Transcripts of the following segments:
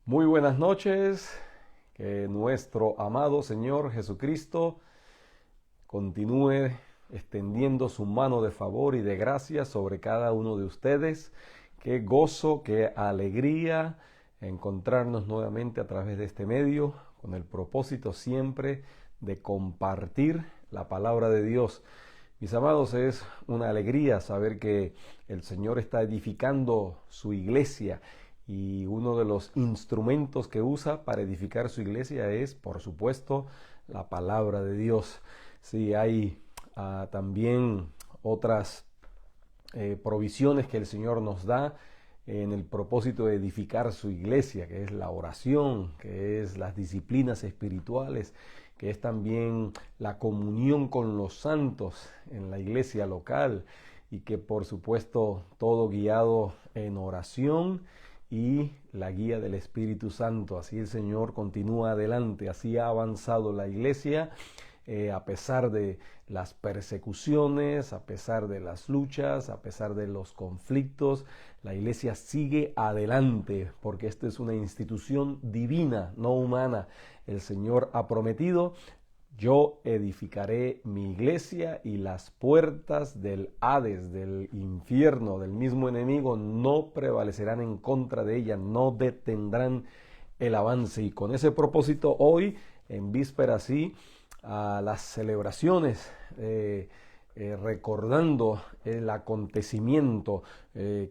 Muy buenas noches, que nuestro amado Señor Jesucristo continúe extendiendo su mano de favor y de gracia sobre cada uno de ustedes. Qué gozo, qué alegría encontrarnos nuevamente a través de este medio, con el propósito siempre de compartir la palabra de Dios. Mis amados, es una alegría saber que el Señor está edificando su iglesia y uno de los instrumentos que usa para edificar su iglesia es, por supuesto, la palabra de Dios. Sí, hay también otras provisiones que el Señor nos da en el propósito de edificar su iglesia, que es la oración, que es las disciplinas espirituales, que es también la comunión con los santos en la iglesia local y que por supuesto todo guiado en oración y la guía del Espíritu Santo. Así el Señor continúa adelante, así ha avanzado la iglesia a pesar de las persecuciones, a pesar de las luchas, a pesar de los conflictos. La iglesia sigue adelante porque esta es una institución divina, no humana. El Señor ha prometido: yo edificaré mi iglesia y las puertas del Hades, del infierno, del mismo enemigo, no prevalecerán en contra de ella, no detendrán el avance. Y con ese propósito hoy, en víspera sí, a las celebraciones, recordando el acontecimiento,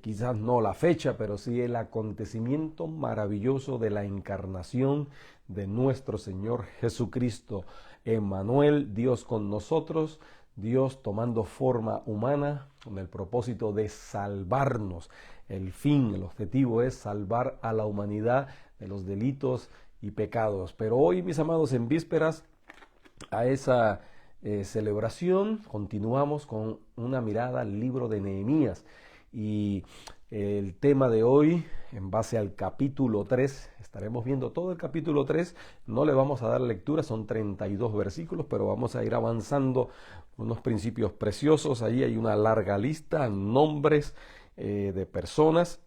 quizás no la fecha, pero sí el acontecimiento maravilloso de la encarnación de nuestro Señor Jesucristo. Emmanuel, Dios con nosotros, Dios tomando forma humana con el propósito de salvarnos. El fin, el objetivo es salvar a la humanidad de los delitos y pecados. Pero hoy, mis amados, en vísperas a esa celebración, continuamos con una mirada al libro de Nehemías. Y el tema de hoy, en base al capítulo 3, estaremos viendo todo el capítulo 3, no le vamos a dar lectura, son 32 versículos, pero vamos a ir avanzando unos principios preciosos. Ahí hay una larga lista, nombres de personas,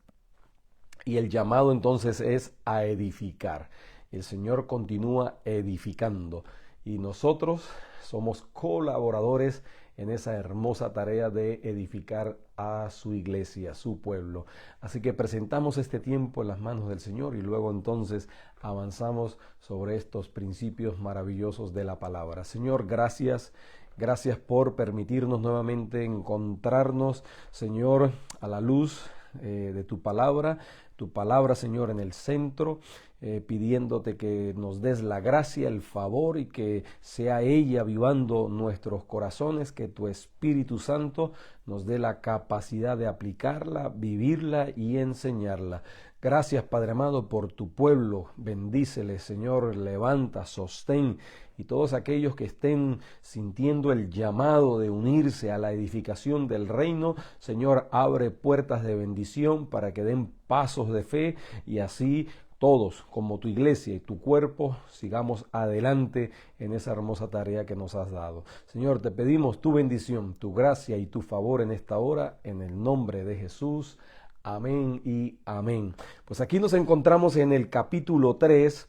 y el llamado entonces es a edificar. El Señor continúa edificando y nosotros somos colaboradores en esa hermosa tarea de edificar a su iglesia, a su pueblo. Así que presentamos este tiempo en las manos del Señor y luego entonces avanzamos sobre estos principios maravillosos de la palabra. Señor, gracias. Gracias por permitirnos nuevamente encontrarnos, Señor, a la luz de tu palabra, Señor, en el centro, pidiéndote que nos des la gracia, el favor y que sea ella avivando nuestros corazones, que tu Espíritu Santo nos dé la capacidad de aplicarla, vivirla y enseñarla. Gracias, Padre amado, por tu pueblo. Bendícele, Señor, levanta, sostén. Y todos aquellos que estén sintiendo el llamado de unirse a la edificación del reino, Señor, abre puertas de bendición para que den pasos de fe y así todos, como tu iglesia y tu cuerpo, sigamos adelante en esa hermosa tarea que nos has dado. Señor, te pedimos tu bendición, tu gracia y tu favor en esta hora, en el nombre de Jesús. Amén y amén. Pues aquí nos encontramos en el capítulo 3.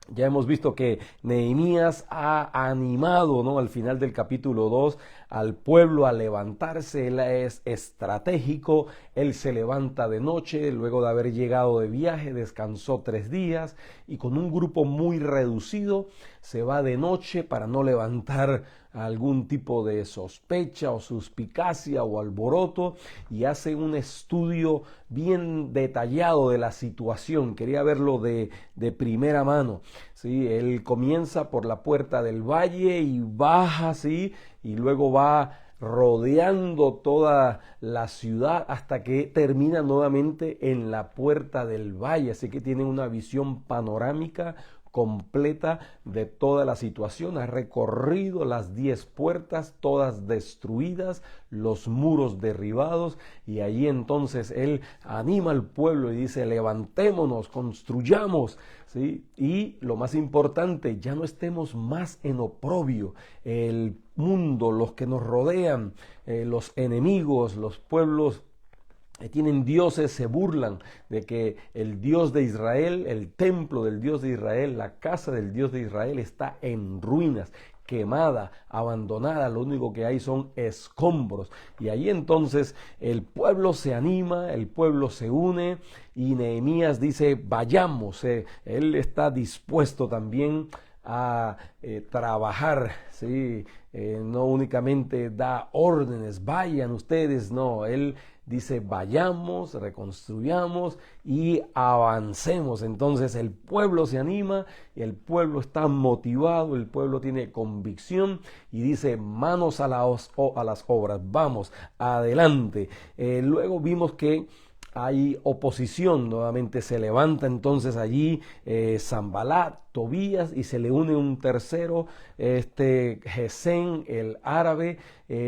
Ya hemos visto que Nehemías ha animado, ¿no?, al final del capítulo 2 al pueblo a levantarse. Él es estratégico, él se levanta de noche, luego de haber llegado de viaje, descansó 3 días y con un grupo muy reducido se va de noche para no levantar algún tipo de sospecha o suspicacia o alboroto y hace un estudio bien detallado de la situación. Quería verlo de primera mano. ¿Sí? Él comienza por la puerta del valle y baja, ¿sí?, y luego va rodeando toda la ciudad hasta que termina nuevamente en la puerta del valle. Así que tiene una visión panorámica completa de toda la situación. Ha recorrido las 10 puertas, todas destruidas, los muros derribados, y allí entonces él anima al pueblo y dice: levantémonos, construyamos, ¿sí? Y lo más importante, ya no estemos más en oprobio. El mundo, los que nos rodean, los enemigos, los pueblos tienen dioses, se burlan de que el Dios de Israel, el templo del Dios de Israel, la casa del Dios de Israel está en ruinas, quemada, abandonada, lo único que hay son escombros. Y ahí entonces el pueblo se anima, el pueblo se une y Nehemías dice, vayamos, él está dispuesto también a trabajar, ¿sí? No únicamente da órdenes, vayan ustedes, no, él dice vayamos, reconstruyamos y avancemos. Entonces el pueblo se anima, el pueblo está motivado, el pueblo tiene convicción y dice manos a las obras, vamos, adelante. Luego vimos que hay oposición, nuevamente se levanta entonces allí Sanbalat, Tobías y se le une un tercero, Gesén, el árabe,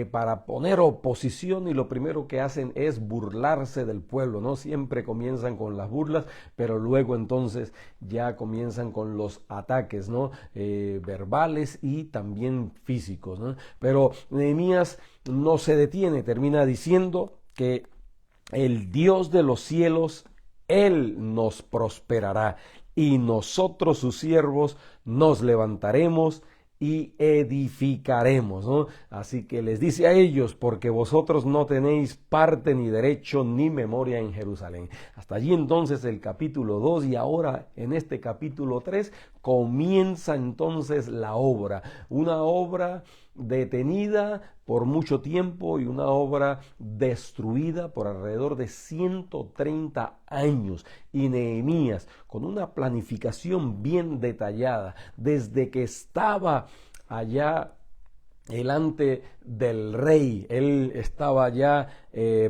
para poner oposición, y lo primero que hacen es burlarse del pueblo, ¿no? Siempre comienzan con las burlas, pero luego entonces ya comienzan con los ataques, ¿no? Verbales y también físicos, ¿no? Pero Nehemías no se detiene, termina diciendo que el Dios de los cielos, Él nos prosperará y nosotros sus siervos nos levantaremos y edificaremos, ¿no? Así que les dice a ellos, porque vosotros no tenéis parte ni derecho ni memoria en Jerusalén. Hasta allí entonces el capítulo 2 y ahora en este capítulo 3 comienza entonces la obra, una obra detenida por mucho tiempo y una obra destruida por alrededor de 130 años. Y Nehemías, con una planificación bien detallada, desde que estaba allá delante del rey, él estaba ya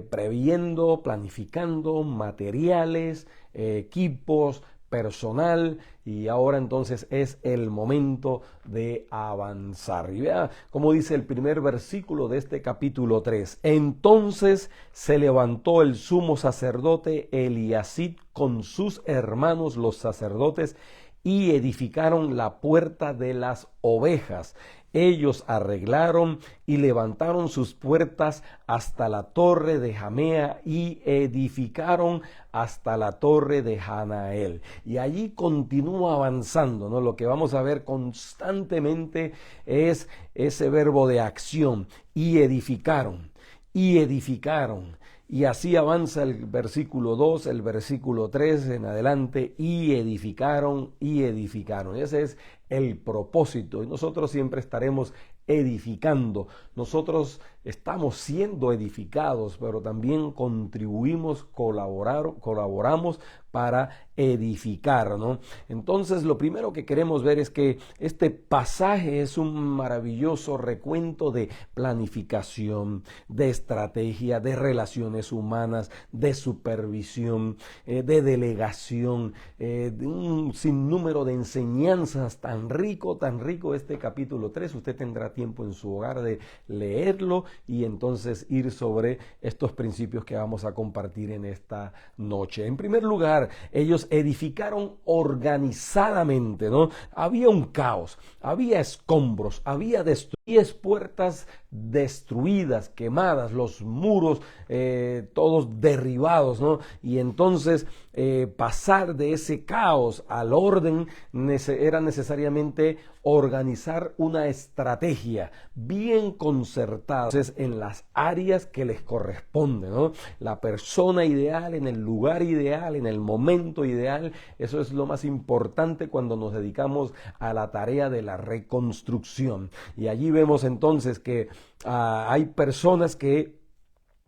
previendo, planificando materiales, equipos, personal, y ahora entonces es el momento de avanzar. Y vea cómo dice el primer versículo de este capítulo 3. Entonces se levantó el sumo sacerdote Eliasib con sus hermanos los sacerdotes y edificaron la puerta de las ovejas. Ellos arreglaron y levantaron sus puertas hasta la torre de Jamea y edificaron hasta la torre de Hanael. Y allí continúa avanzando, ¿no? Lo que vamos a ver constantemente es ese verbo de acción. Y edificaron, y edificaron. Y así avanza el versículo 2, el versículo 3 en adelante, y edificaron, y edificaron. Ese es el propósito, y nosotros siempre estaremos edificando. Nosotros estamos siendo edificados, pero también contribuimos, colaboramos para edificar, ¿no? Entonces, lo primero que queremos ver es que este pasaje es un maravilloso recuento de planificación, de estrategia, de relaciones humanas, de supervisión, de delegación, de un sinnúmero de enseñanzas. Tan rico este capítulo 3. Usted tendrá tiempo en su hogar de leerlo y entonces ir sobre estos principios que vamos a compartir en esta noche. En primer lugar, ellos edificaron organizadamente, ¿no? Había un caos, había escombros, había 10 puertas destruidas, quemadas, los muros todos derribados, ¿no? Y entonces pasar de ese caos al orden era necesariamente organizar una estrategia bien concertada, entonces, en las áreas que les corresponden, ¿no? La persona ideal, en el lugar ideal, en el momento ideal. Eso es lo más importante cuando nos dedicamos a la tarea de la reconstrucción. Y allí vemos entonces que hay personas que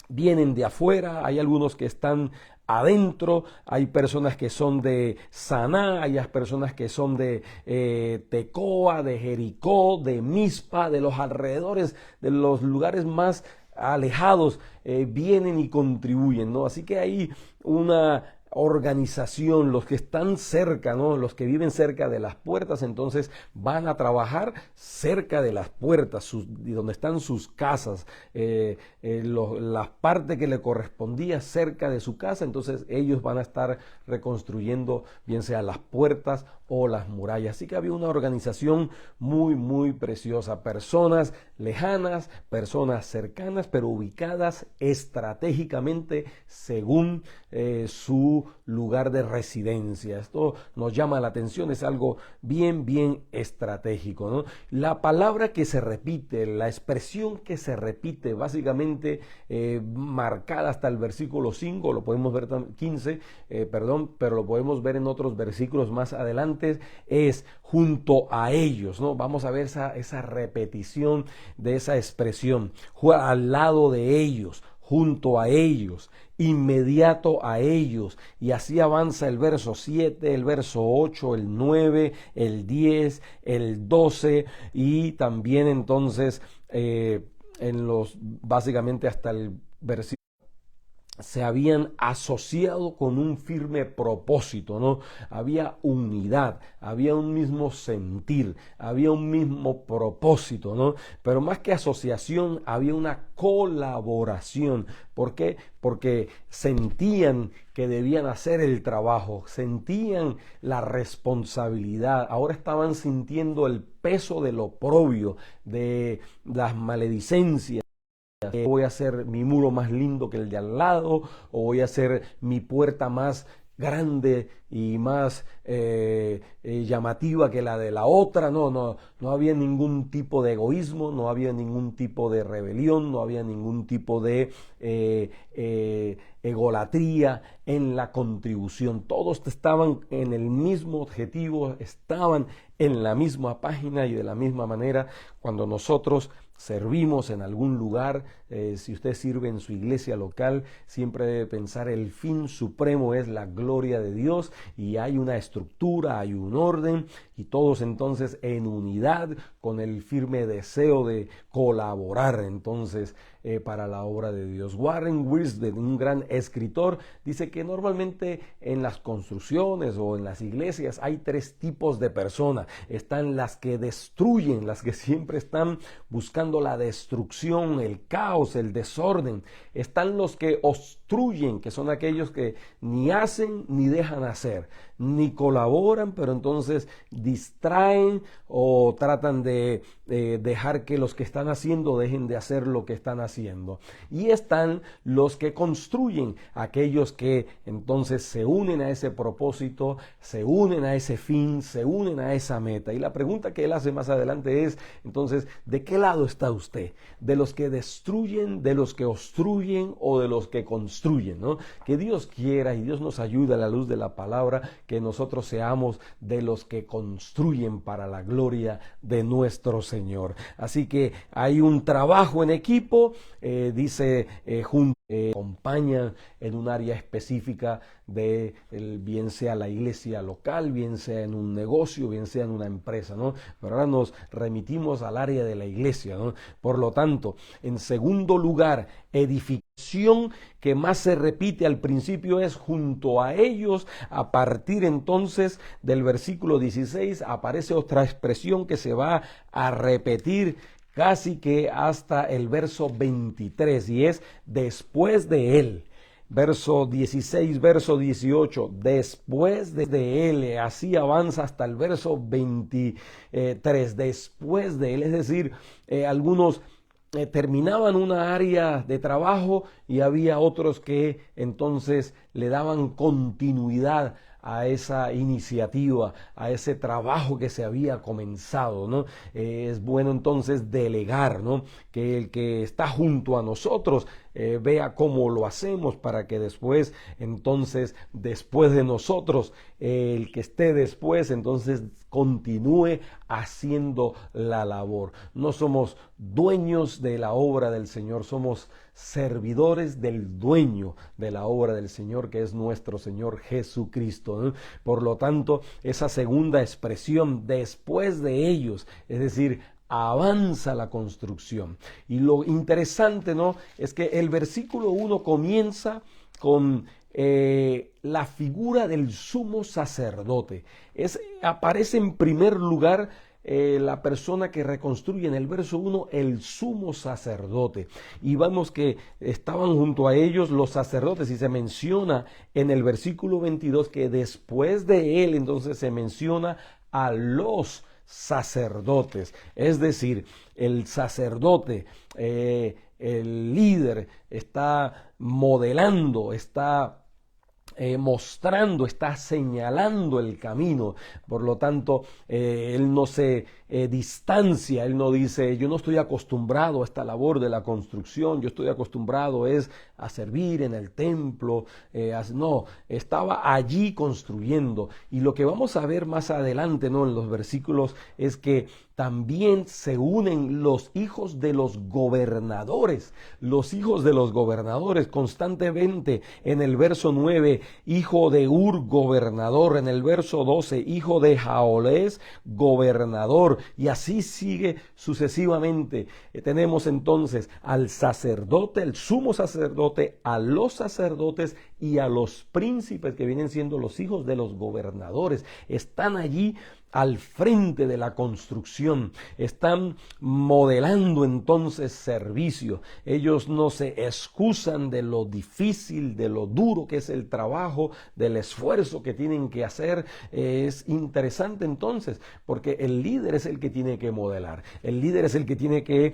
vienen de afuera, hay algunos que están adentro, hay personas que son de Saná, hay personas que son de Tecoa, de Jericó, de Mizpa, de los alrededores, de los lugares más alejados, vienen y contribuyen, ¿no? Así que hay una organización, los que están cerca, ¿no? Los que viven cerca de las puertas, entonces van a trabajar cerca de las puertas, donde están sus casas, la parte que le correspondía cerca de su casa, entonces ellos van a estar reconstruyendo bien sea las puertas o las murallas. Así que había una organización muy, muy preciosa, personas lejanas, personas cercanas, pero ubicadas estratégicamente según su lugar de residencia. Esto nos llama la atención, es algo bien, bien estratégico, ¿no? La palabra que se repite, la expresión que se repite, básicamente marcada hasta el versículo 5, lo podemos ver 15, pero lo podemos ver en otros versículos más adelante, es junto a ellos, ¿no? Vamos a ver esa repetición de esa expresión, al lado de ellos, junto a ellos, inmediato a ellos, y así avanza el verso 7, el verso 8, el 9, el 10, el 12 y también entonces básicamente hasta el versículo se habían asociado con un firme propósito, ¿no? Había unidad, había un mismo sentir, había un mismo propósito, ¿no? Pero más que asociación, había una colaboración. ¿Por qué? Porque sentían que debían hacer el trabajo, sentían la responsabilidad, ahora estaban sintiendo el peso del oprobio, de las maledicencias. Voy a hacer mi muro más lindo que el de al lado, o voy a hacer mi puerta más grande y más llamativa que la de la otra. No había ningún tipo de egoísmo, no había ningún tipo de rebelión, no había ningún tipo de egolatría en la contribución. Todos estaban en el mismo objetivo, estaban en la misma página, y de la misma manera cuando nosotros servimos en algún lugar, si usted sirve en su iglesia local, siempre debe pensar el fin supremo es la gloria de Dios, y hay una estructura, hay un orden, y todos entonces en unidad con el firme deseo de colaborar entonces para la obra de Dios. Warren Wiersbe, un gran escritor, dice que normalmente en las construcciones o en las iglesias hay tres tipos de personas. Están las que destruyen, las que siempre están buscando la destrucción, el caos, el desorden. Están los que obstruyen, que son aquellos que ni hacen ni dejan hacer, ni colaboran, pero entonces distraen o tratan de dejar que los que están haciendo dejen de hacer lo que están haciendo. Y están los que construyen, aquellos que entonces se unen a ese propósito, se unen a ese fin, se unen a esa meta. Y la pregunta que él hace más adelante es, entonces, ¿de qué lado está usted? ¿De los que destruyen, de los que obstruyen o de los que construyen, ¿no? Que Dios quiera y Dios nos ayude a la luz de la palabra, que nosotros seamos de los que construyen para la gloria de nuestro Señor. Así que hay un trabajo en equipo, dice acompañan en un área específica de bien sea la iglesia local, bien sea en un negocio, bien sea en una empresa, ¿no? Pero ahora nos remitimos al área de la iglesia, ¿no? Por lo tanto, en segundo lugar, edificación que más se repite al principio es junto a ellos. A partir entonces del versículo 16 aparece otra expresión que se va a repetir casi que hasta el verso 23, y es después de él. Verso 16, verso 18, después de él, así avanza hasta el verso 23, después de él, es decir, algunos terminaban una área de trabajo y había otros que entonces le daban continuidad a esa iniciativa, a ese trabajo que se había comenzado, ¿no? Es bueno entonces delegar, ¿no? Que el que está junto a nosotros vea cómo lo hacemos, para que después, entonces, después de nosotros, el que esté después, entonces continúe haciendo la labor. No somos dueños de la obra del Señor, somos servidores del dueño de la obra del Señor, que es nuestro Señor Jesucristo, ¿no? Por lo tanto, esa segunda expresión, después de ellos, es decir, avanza la construcción. Y lo interesante, ¿no?, es que el versículo 1 comienza con la figura del sumo sacerdote. Aparece en primer lugar la persona que reconstruye en el verso 1 el sumo sacerdote. Y vemos que estaban junto a ellos los sacerdotes y se menciona en el versículo 22 que después de él entonces se menciona a los sacerdotes. Es decir, el sacerdote, el líder está modelando, está mostrando, está señalando el camino. Por lo tanto, él no se distancia, él no dice, yo no estoy acostumbrado a esta labor de la construcción, yo estoy acostumbrado a servir en el templo. No, estaba allí construyendo. Y lo que vamos a ver más adelante, ¿no?, en los versículos, es que también se unen los hijos de los gobernadores. Los hijos de los gobernadores constantemente. En el verso 9, hijo de Ur, gobernador. En el verso 12, hijo de Jaolés, gobernador. Y así sigue sucesivamente. Tenemos entonces al sacerdote, el sumo sacerdote, a los sacerdotes y a los príncipes, que vienen siendo los hijos de los gobernadores. Están allí al frente de la construcción, están modelando entonces servicio. Ellos no se excusan de lo difícil, de lo duro que es el trabajo, del esfuerzo que tienen que hacer. Es interesante entonces, porque el líder es el que tiene que modelar, el líder es el que tiene que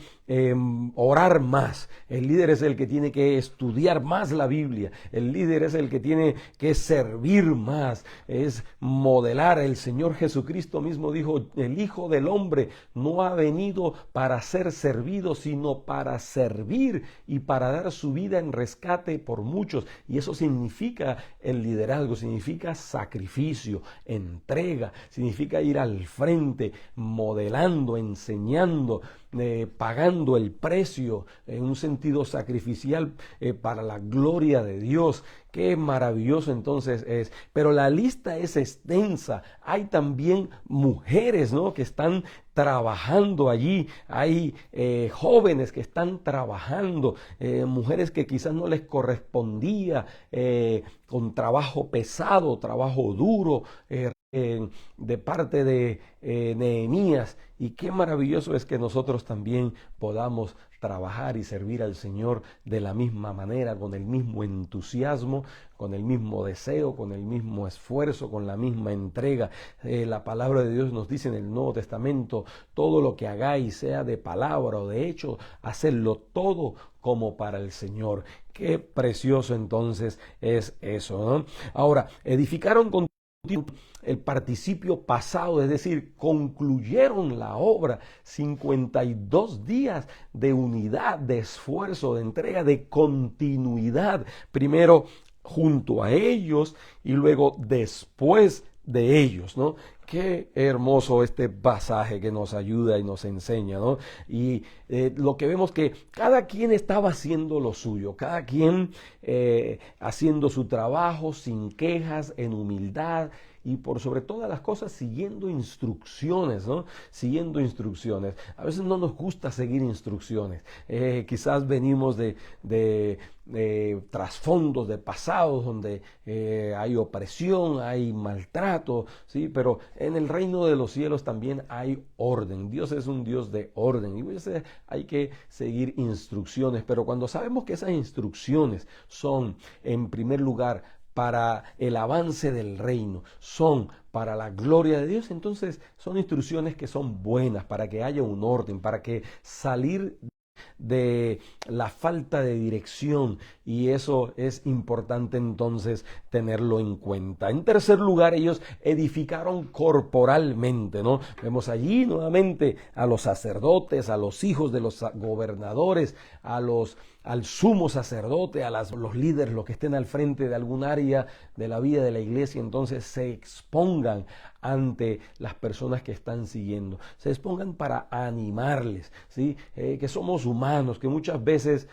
orar más, el líder es el que tiene que estudiar más la Biblia, el líder es el que tiene que servir más, es modelar. El Señor Jesucristo mismo dijo, el Hijo del Hombre no ha venido para ser servido, sino para servir y para dar su vida en rescate por muchos. Y eso significa el liderazgo, significa sacrificio, entrega, significa ir al frente, modelando, enseñando, pagando el precio en un sentido sacrificial para la gloria de Dios. Qué maravilloso entonces es. Pero la lista es extensa. Hay también mujeres, ¿no?, que están trabajando allí. Hay jóvenes que están trabajando, mujeres que quizás no les correspondía, con trabajo pesado, trabajo duro, de parte de Nehemías. Y qué maravilloso es que nosotros también podamos trabajar y servir al Señor de la misma manera, con el mismo entusiasmo, con el mismo deseo, con el mismo esfuerzo, con la misma entrega. La palabra de Dios nos dice en el Nuevo Testamento, todo lo que hagáis, sea de palabra o de hecho, hacedlo todo como para el Señor. Qué precioso entonces es eso, ¿no? Ahora, edificaron con el participio pasado, es decir, concluyeron la obra. 52 días de unidad, de esfuerzo, de entrega, de continuidad. Primero junto a ellos y luego después de ellos, ¿no? Qué hermoso este pasaje que nos ayuda y nos enseña, ¿no? Y lo que vemos que cada quien estaba haciendo lo suyo, cada quien haciendo su trabajo sin quejas, en humildad y por sobre todas las cosas siguiendo instrucciones, ¿no? Siguiendo instrucciones. A veces no nos gusta seguir instrucciones. Quizás venimos de trasfondos, de pasados donde hay opresión, hay maltrato, ¿sí? Pero en el reino de los cielos también hay orden. Dios es un Dios de orden y a veces hay que seguir instrucciones, pero cuando sabemos que esas instrucciones son, en primer lugar, para el avance del reino, son para la gloria de Dios, entonces son instrucciones que son buenas, para que haya un orden, para que salir de la falta de dirección, y eso es importante entonces tenerlo en cuenta. En tercer lugar, ellos edificaron corporalmente, ¿no? Vemos allí nuevamente a los sacerdotes, a los hijos de los gobernadores, al sumo sacerdote, los líderes, los que estén al frente de algún área de la vida de la iglesia, entonces se expongan ante las personas que están siguiendo, se expongan para animarles, ¿sí? Que somos humanos, humanos, que muchas veces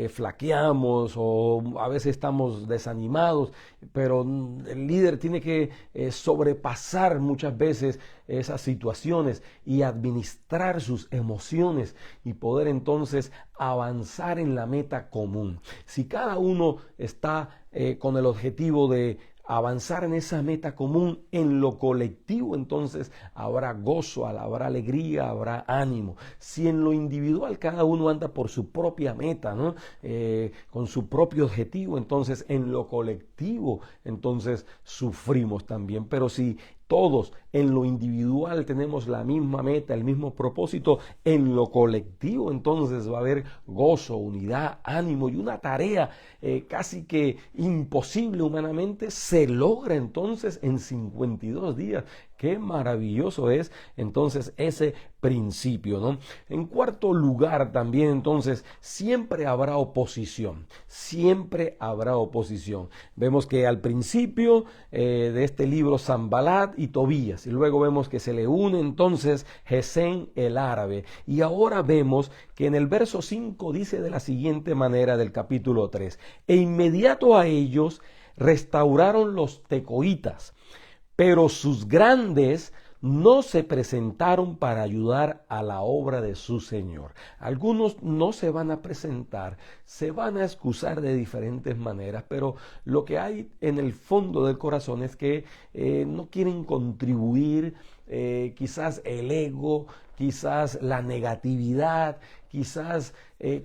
flaqueamos o a veces estamos desanimados, pero el líder tiene que sobrepasar muchas veces esas situaciones y administrar sus emociones y poder entonces avanzar en la meta común. Si cada uno está con el objetivo de avanzar en esa meta común, en lo colectivo, entonces habrá gozo, habrá alegría, habrá ánimo. Si en lo individual cada uno anda por su propia meta, ¿no? Con su propio objetivo, entonces en lo colectivo, entonces sufrimos también. Pero si todos en lo individual tenemos la misma meta, el mismo propósito, en lo colectivo entonces va a haber gozo, unidad, ánimo, y una tarea casi que imposible humanamente se logra entonces en 52 días. Qué maravilloso es entonces ese principio, ¿no? En cuarto lugar también entonces siempre habrá oposición, siempre habrá oposición. Vemos que al principio de este libro Sanbalat y Tobías, y luego vemos que se le une entonces Gesén el árabe, y ahora vemos que en el verso 5 dice de la siguiente manera del capítulo 3: e inmediato a ellos restauraron los tecoitas, pero sus grandes no se presentaron para ayudar a la obra de su Señor. Algunos no se van a presentar, se van a excusar de diferentes maneras, pero lo que hay en el fondo del corazón es que no quieren contribuir, quizás el ego, quizás la negatividad, quizás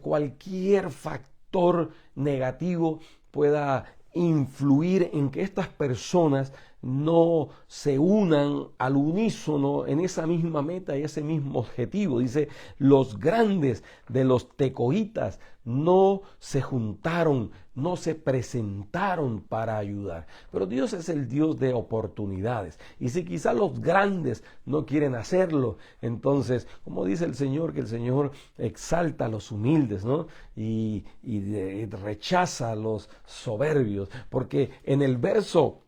cualquier factor negativo pueda influir en que estas personas no se unan al unísono en esa misma meta y ese mismo objetivo. Dice, los grandes de los tecoitas no se juntaron, no se presentaron para ayudar. Pero Dios es el Dios de oportunidades. Y si quizás los grandes no quieren hacerlo, entonces, como dice el Señor, que el Señor exalta a los humildes, ¿no? Y rechaza a los soberbios. Porque en el verso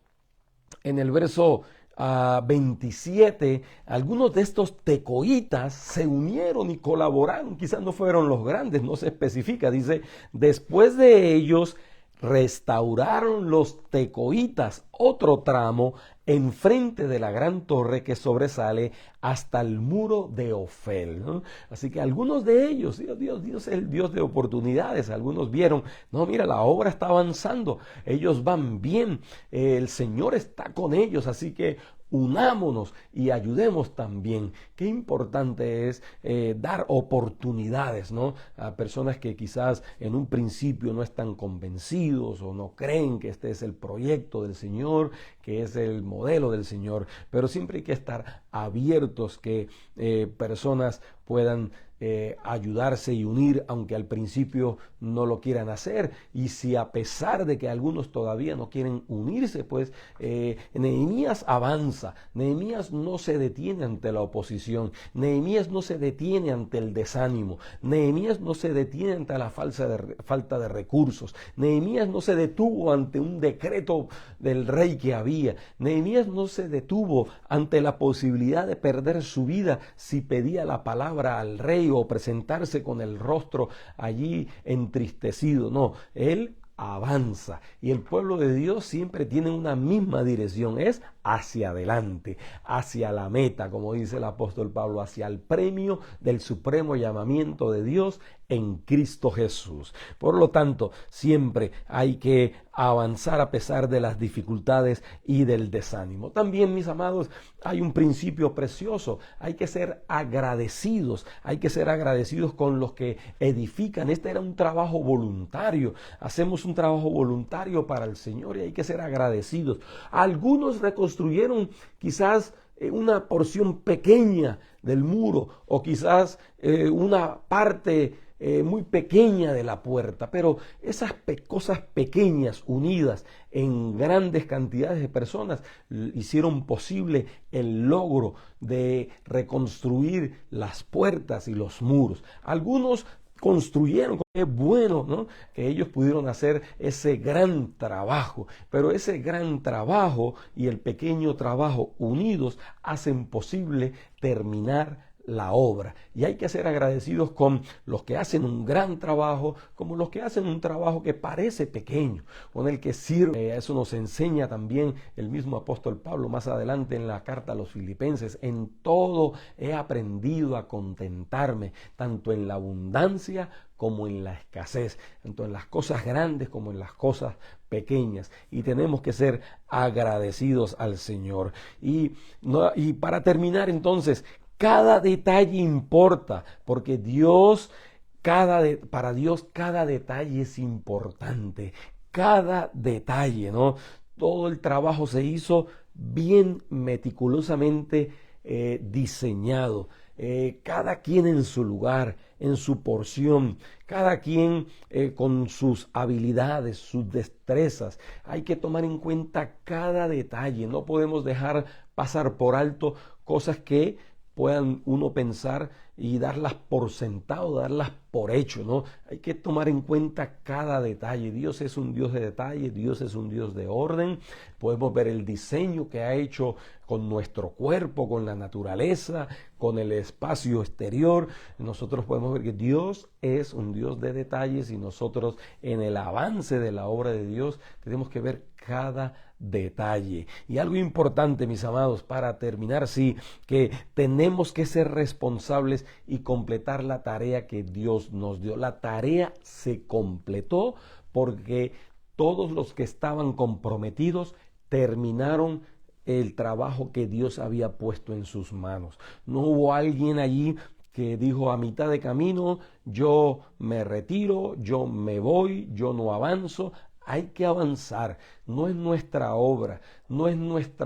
27, algunos de estos tecoitas se unieron y colaboraron. Quizás no fueron los grandes, no se especifica. Dice, después de ellos restauraron los tecoitas otro tramo enfrente de la gran torre que sobresale hasta el muro de Ofel, ¿no? Así que algunos de ellos, Dios es el Dios de oportunidades. Algunos vieron, no, mira, la obra está avanzando, ellos van bien, el Señor está con ellos, así que unámonos y ayudemos también. Qué importante es dar oportunidades, ¿no? A personas que quizás en un principio no están convencidos o no creen que este es el proyecto del Señor, que es el modelo del Señor, pero siempre hay que estar abiertos que personas puedan ayudarse y unir, aunque al principio no lo quieran hacer. Y si a pesar de que algunos todavía no quieren unirse, pues Nehemías avanza. Nehemías no se detiene ante la oposición. Nehemías no se detiene ante el desánimo. Nehemías no se detiene ante la falta de recursos. Nehemías no se detuvo ante un decreto del rey que había. Nehemías no se detuvo ante la posibilidad de perder su vida si pedía la palabra al rey o presentarse con el rostro allí entristecido. No, él avanza, y el pueblo de Dios siempre tiene una misma dirección, es hacia adelante, hacia la meta, como dice el apóstol Pablo, hacia el premio del supremo llamamiento de Dios en Cristo Jesús. Por lo tanto, siempre hay que avanzar a pesar de las dificultades y del desánimo. También, mis amados, hay un principio precioso: hay que ser agradecidos, con los que edifican. Este era un trabajo voluntario, hacemos un trabajo voluntario para el Señor y hay que ser agradecidos. Algunos reconstruyeron quizás una porción pequeña del muro, o quizás una parte muy pequeña de la puerta, pero esas cosas pequeñas unidas en grandes cantidades de personas hicieron posible el logro de reconstruir las puertas y los muros. Algunos construyeron, es bueno, ¿no?, que ellos pudieron hacer ese gran trabajo, pero ese gran trabajo y el pequeño trabajo unidos hacen posible terminar la obra. Y hay que ser agradecidos con los que hacen un gran trabajo, como los que hacen un trabajo que parece pequeño, con el que sirve. Eso nos enseña también el mismo apóstol Pablo más adelante en la carta a los Filipenses. En todo he aprendido a contentarme, tanto en la abundancia como en la escasez, tanto en las cosas grandes como en las cosas pequeñas. Y tenemos que ser agradecidos al Señor. Y para terminar entonces, cada detalle importa, porque para Dios cada detalle es importante, cada detalle, ¿no? Todo el trabajo se hizo bien meticulosamente diseñado. Cada quien en su lugar, en su porción, cada quien con sus habilidades, sus destrezas. Hay que tomar en cuenta cada detalle, no podemos dejar pasar por alto cosas que puedan uno pensar y darlas por sentado, darlas por hecho, ¿no? Hay que tomar en cuenta cada detalle. Dios es un Dios de detalle, Dios es un Dios de orden. Podemos ver el diseño que ha hecho con nuestro cuerpo, con la naturaleza, con el espacio exterior. Nosotros podemos ver que Dios es un Dios de detalles y nosotros en el avance de la obra de Dios tenemos que ver cada detalle. Y algo importante, mis amados, para terminar, sí, que tenemos que ser responsables y completar la tarea que Dios nos dio. La tarea se completó porque todos los que estaban comprometidos terminaron el trabajo que Dios había puesto en sus manos. No hubo alguien allí que dijo a mitad de camino, yo me retiro, yo me voy, yo no avanzo. Hay que avanzar, no es nuestra obra, no es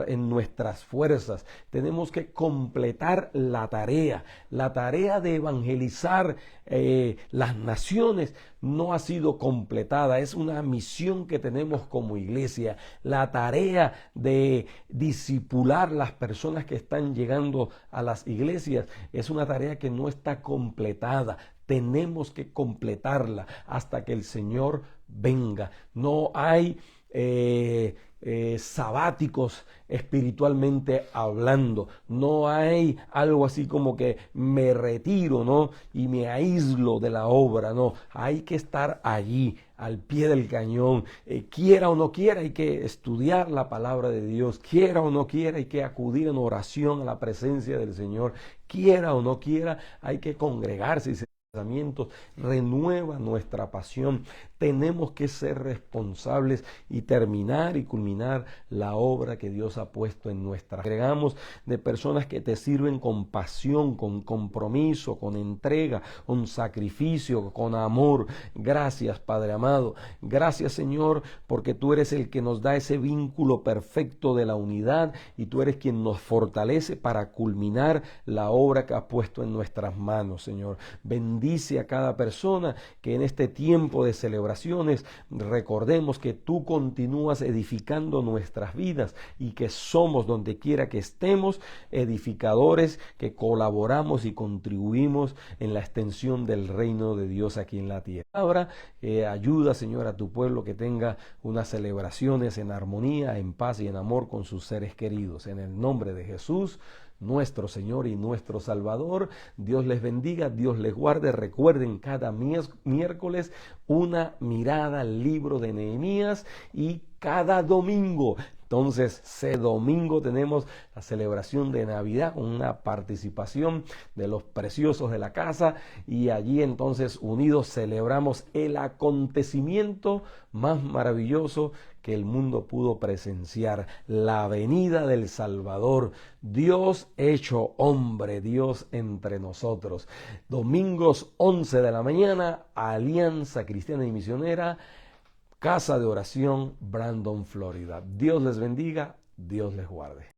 en nuestras fuerzas. Tenemos que completar la tarea de evangelizar las naciones no ha sido completada, es una misión que tenemos como iglesia. La tarea de discipular las personas que están llegando a las iglesias es una tarea que no está completada. Tenemos que completarla hasta que el Señor venga. No hay sabáticos espiritualmente hablando. No hay algo así como que me retiro, ¿no? Y me aíslo de la obra, no. Hay que estar allí, al pie del cañón. Quiera o no quiera, hay que estudiar la palabra de Dios. Quiera o no quiera, hay que acudir en oración a la presencia del Señor. Quiera o no quiera, hay que congregarse y renueva nuestra pasión. Tenemos que ser responsables y terminar y culminar la obra que Dios ha puesto en nuestra. Agregamos de personas que te sirven con pasión, con compromiso, con entrega, con sacrificio, con amor. Gracias, Padre amado. Gracias, Señor, porque tú eres el que nos da ese vínculo perfecto de la unidad y tú eres quien nos fortalece para culminar la obra que has puesto en nuestras manos, Señor. Bendice a cada persona que en este tiempo de celebraciones recordemos que tú continúas edificando nuestras vidas y que somos, donde quiera que estemos, edificadores que colaboramos y contribuimos en la extensión del reino de Dios aquí en la tierra. Ahora ayuda, Señor, a tu pueblo que tenga unas celebraciones en armonía, en paz y en amor con sus seres queridos. En el nombre de Jesús, nuestro Señor y nuestro Salvador. Dios les bendiga, Dios les guarde. Recuerden cada miércoles una mirada al libro de Nehemías y cada domingo. Entonces, ese domingo tenemos la celebración de Navidad, una participación de los preciosos de la casa y allí entonces unidos celebramos el acontecimiento más maravilloso que el mundo pudo presenciar, la venida del Salvador, Dios hecho hombre, Dios entre nosotros. Domingos 11 de la mañana, Alianza Cristiana y Misionera, Casa de Oración, Brandon, Florida. Dios les bendiga, Dios les guarde.